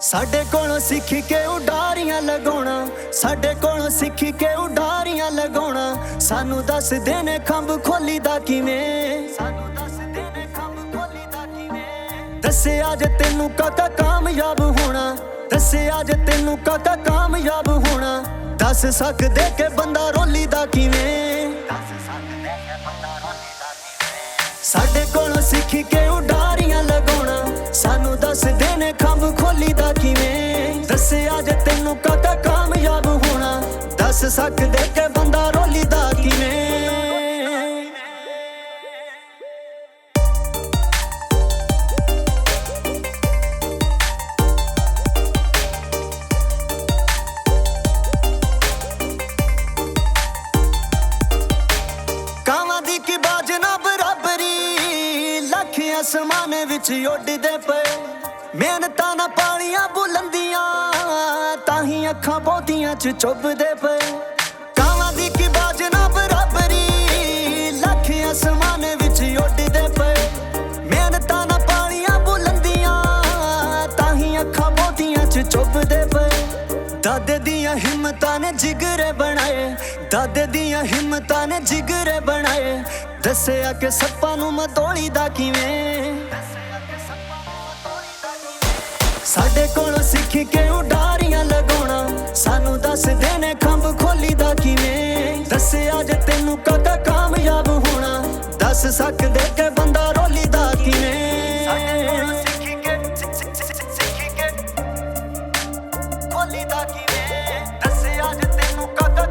ਸਾਡੇ ਕੋਲੋਂ ਸਿੱਖ ਕੇ ਉਡਾਰੀਆਂ ਲਗਾਉਣਾ, ਸਾਡੇ ਕੋਲੋਂ ਸਿੱਖ ਕੇ ਉਡਾਰੀਆਂ ਲਗਾਉਣਾ। ਸਾਨੂੰ ਦੱਸਦੇ ਨੇ ਖੰਭ ਖੋਲੀ ਦਾ ਕਿਵੇਂ, ਸਾਨੂੰ ਦੱਸਦੇ ਨੇ ਖੰਭ ਖੋਲੀ ਦਾ ਕਿਵੇਂ। ਦੱਸਿਆ ਜੇ ਤੈਨੂੰ ਕਾਕਾ ਕਾਮਯਾਬ ਹੋਣਾ, ਦੱਸਿਆ ਜੇ ਤੈਨੂੰ ਕਾਕਾ ਕਾਮਯਾਬ ਹੋਣਾ। ਦੱਸ ਸਕਦੇ ਕਿ ਬੰਦਾ ਰੋਲੀ ਦਾ ਕਿਵੇਂ, ਦੱਸ ਸਕਦੇ ਕਿ ਬੰਦਾ ਰੋਲੀ ਦਾ ਕਿਵੇਂ। ਸਾਡੇ ਕੋਲੋਂ ਸਿੱਖ ਕੇ ਉਡਾਰੀਆਂ ਲਗਾਉਣਾ, ਸਾਨੂੰ ਦੱਸਦੇ ਨੇ ਖੰਭ ਖੋਲੀ ਦਾ ਕਿਵੇਂ। ਦੱਸਿਆ ਜੇ ਤੈਨੂੰ ਕਾਕਾ ਕਾਮਯਾਬ ਹੋਣਾ। ਦੱਸ ਸਕਦੇ ਕਿ ਬੰਦਾ ਰੋਲੀ ਦਾ ਕਿਵੇਂ। ਕਾਵਾਂ ਦੀ ਕੀ ਬਾਜ ਨਾ ਬਰਾਬਰੀ, ਲੱਖ ਅਸਮਾਨ ਵਿੱਚ ਉੱਡਦੇ ਪਏ। ਮਿਹਨਤਾਂ ਨਾ ਪਾਲੀਆਂ ਬੁਲੰਦੀਆਂ, ਤਾਂ ਹੀ ਅੱਖਾਂ ਬਹੁਤੀਆਂ ਚ ਚੁੱਭਦੇ ਪਏ। ਕਾਵਾਂ ਦੀ ਕੀ ਬਾਜ ਨਾ ਬਰਾਬਰੀ, ਲੱਖ ਅਸਮਾਨ ਵਿੱਚ ਉੱਡਦੇ ਪਏ। ਮਿਹਨਤਾਂ ਨਾ ਪਾਲੀਆਂ ਬੁਲੰਦੀਆਂ, ਤਾਂ ਹੀ ਅੱਖਾਂ ਬਹੁਤੀਆਂ ਚ ਚੁੱਭਦੇ ਪਏ। ਦਾਦੇ ਦੀਆਂ ਹਿੰਮਤਾਂ ਨੇ ਜਿਗਰੇ ਬਣਾਏ, ਦਾਦੇ ਦੀਆਂ ਹਿੰਮਤਾਂ ਨੇ ਜਿਗਰੇ ਬਣਾਏ। ਦੱਸਿਆ ਕਿ ਸੱਪਾਂ ਨੂੰ ਮਤੋਲੀ ਦਾ ਕਿਵੇਂ, ਸਾਡੇ ਕੋਲੋਂ ਸਿੱਖ ਕੇ ਉਡਾਰੀਆਂ ਲਗਾਉਣਾ। ਸਾਨੂੰ ਦੱਸਦੇ ਨੇ ਖੰਭ ਖੋਲੀ ਦਾ ਕਿਵੇਂ। ਦੱਸਿਆ ਜੇ ਤੈਨੂੰ ਕਾਕਾ ਕਾਮਯਾਬ ਹੋਣਾ। ਦੱਸ ਸਕਦੇ ਕਿ ਬੰਦਾ ਰੋਲੀ ਦਾ ਕਿਵੇਂ। ਸਾਡੇ ਕੋਲੋਂ ਸਿੱਖ ਕੇ ਖੋਲੀ ਦਾ ਕਿਵੇਂ। ਦੱਸਿਆ ਜੇ ਤੈਨੂੰ ਕਾਕਾ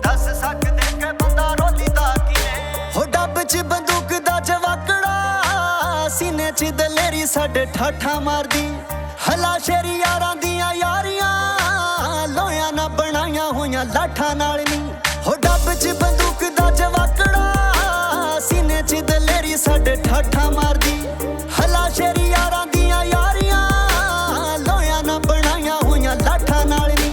ਦੱਸ ਸਕਦੇ ਕਿ ਬੰਦਾ ਰੋਲੀ ਦਾ ਕਿਵੇਂ। ਹੋ ਡੱਬ ਚ ਬੰਦੂਕ ਦਾ ਜਵਾਕੜਾ, ਸੀਨੇ ਚ ਦਲੇਰੀ ਸਾਡੇ ਠਾਠਾ ਮਾਰਦੀ। ਹਲਾਸ਼ੇਰੀ ਯਾਰਾਂ ਦੀਆਂ ਯਾਰੀਆਂ, ਲੋਇਆਂ ਨਾ ਬਣਾਈਆਂ ਹੋਈਆਂ ਲਾਠਾਂ ਨਾਲ ਨੀ। ਹੋ ਡੱਬ ਚ ਬੰਦੂਕ ਦਾ ਜਵਾਕੜਾ, ਸੀਨੇ ਚ ਦਲੇਰੀ ਸਾਡੇ ਠਾਠਾ ਮਾਰਦੀ। ਹਲਾਸ਼ੇਰੀ ਯਾਰਾਂ ਦੀਆਂ ਯਾਰੀਆਂ, ਲੋਇਆਂ ਨਾ ਬਣਾਈਆਂ ਹੋਈਆਂ ਲਾਠਾਂ ਨਾਲ ਨੀ।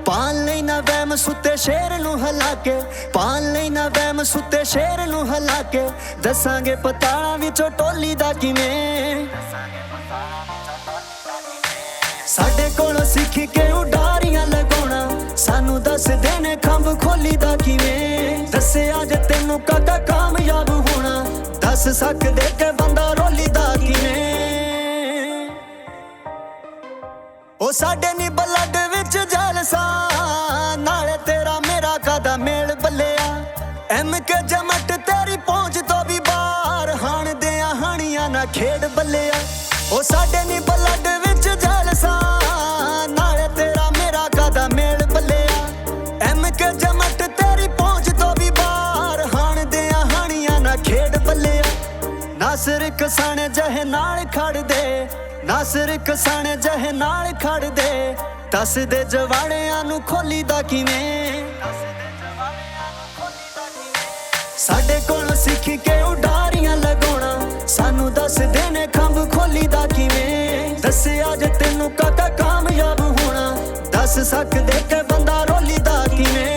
ਪਾਲ ਲਈ ਨਾ ਵਹਿਮ ਸੁੱਤੇ ਸ਼ੇਰ ਨੂੰ ਹਿਲਾ ਕੇ, ਪਾਲ ਲਈ ਨਾ ਵਹਿਮ ਸੁੱਤੇ ਸ਼ੇਰ ਨੂੰ ਹਿਲਾ ਕੇ। ਦੱਸਾਂਗੇ ਪਤਾਲਾਂ ਵਿੱਚੋਂ ਟੋਲੀ ਦਾ ਕਿਵੇਂ। ਸਾਡੇ ਕੋਲੋਂ ਸਿੱਖ ਕੇ ਉਡਾਰੀਆਂ ਲਗਾਉਣਾ, ਸਾਨੂੰ ਦੱਸਦੇ ਨੇ ਖੰਭ ਖੋਲੀ ਦਾ ਕਿਵੇਂ। ਦੱਸਿਆ ਜੇ ਤੈਨੂੰ ਕਾਕਾ ਕਾਮਯਾਬ ਹੋਣਾ। ਦੱਸ ਸਕਦੇ ਕਿ ਬੰਦਾ ਰੋਲੀ ਦਾ ਕਿਵੇਂ। ਸਾਡੇ ਕੋਲੋਂ ਸਿੱਖ ਕੇ ਉਡਾਰੀਆਂ ਲਗਾਉਣਾ, ਸਾਨੂੰ ਦੱਸਦੇ ਨੇ ਖੰਭ ਖੋਲੀ ਦਾ ਕਿਵੇਂ। ਦੱਸਿਆ ਜੇ ਤੈਨੂੰ ਕਾਕਾ ਕਾਮਯਾਬ ਹੋਣਾ। ਦੱਸ ਸਕਦੇ ਕਿ ਬੰਦਾ ਰੋਲੀ ਦਾ ਕਿਵੇਂ। ਉਹ ਸਾਡੇ ਨੀ ਬਲੱਡ ਵਿੱਚ ਜਲਸਾ, ਨਾਲੇ ਤੇਰਾ ਮੇਰਾ ਕਾਦਾ ਮੇਲ ਬੱਲਿਆ। MK ਜਮਟ ਤੇਰੀ ਪਹੁੰਚ ਤੋਂ ਵੀ ਬਾਹਰ, ਹਾਣ ਦਿਆਂ ਹਾਣੀਆਂ ਨਾ ਖੇਡ ਬੱਲਿਆ। ਉਹ ਸਾਡੇ ਨੀ ਬਲੱਡ ਵਿੱਚ ਜਲਸਾ, ਨਾਲੇ ਤੇਰਾ ਮੇਰਾ ਕਾਦਾ ਮੇਲ ਬੱਲਿਆ। MK ਜਮਟ ਤੇਰੀ ਪਹੁੰਚ ਤੋਂ ਵੀ ਬਾਹਰ, ਹਾਣ ਦਿਆਂ ਹਾਣੀਆਂ ਨਾ ਖੇਡ ਬੱਲਿਆ। ਨਾਸਰ ਕਿਸਾਨ ਜਹੇ ਨਾਲ ਖੜਦੇ, ਨਾਸਰ ਕਿਸਾਨ ਜਹੇ ਨਾਲ ਖੜਦੇ। ਦੱਸਦੇ ਜਵਾੜਿਆਂ ਨੂੰ ਖੋਲੀ ਦਾ ਕਿਵੇਂ। ਸਾਡੇ ਕੋਲੋਂ ਸਿੱਖ ਕੇ ਉਡਾਰੀਆਂ ਲਗਾਉਣਾ, ਸਾਨੂੰ ਦੱਸਦੇ ਨੇ ਖੰਭ ਖੋਲੀ ਦਾ ਕਿਵੇਂ। ਦੱਸਿਆ ਜੇ ਤੈਨੂੰ ਕਾਕਾ ਕਾਮਯਾਬ ਹੋਣਾ। ਦੱਸ ਸਕਦੇ ਕਿ ਬੰਦਾ ਰੋਲੀ ਦਾ ਕਿਵੇਂ।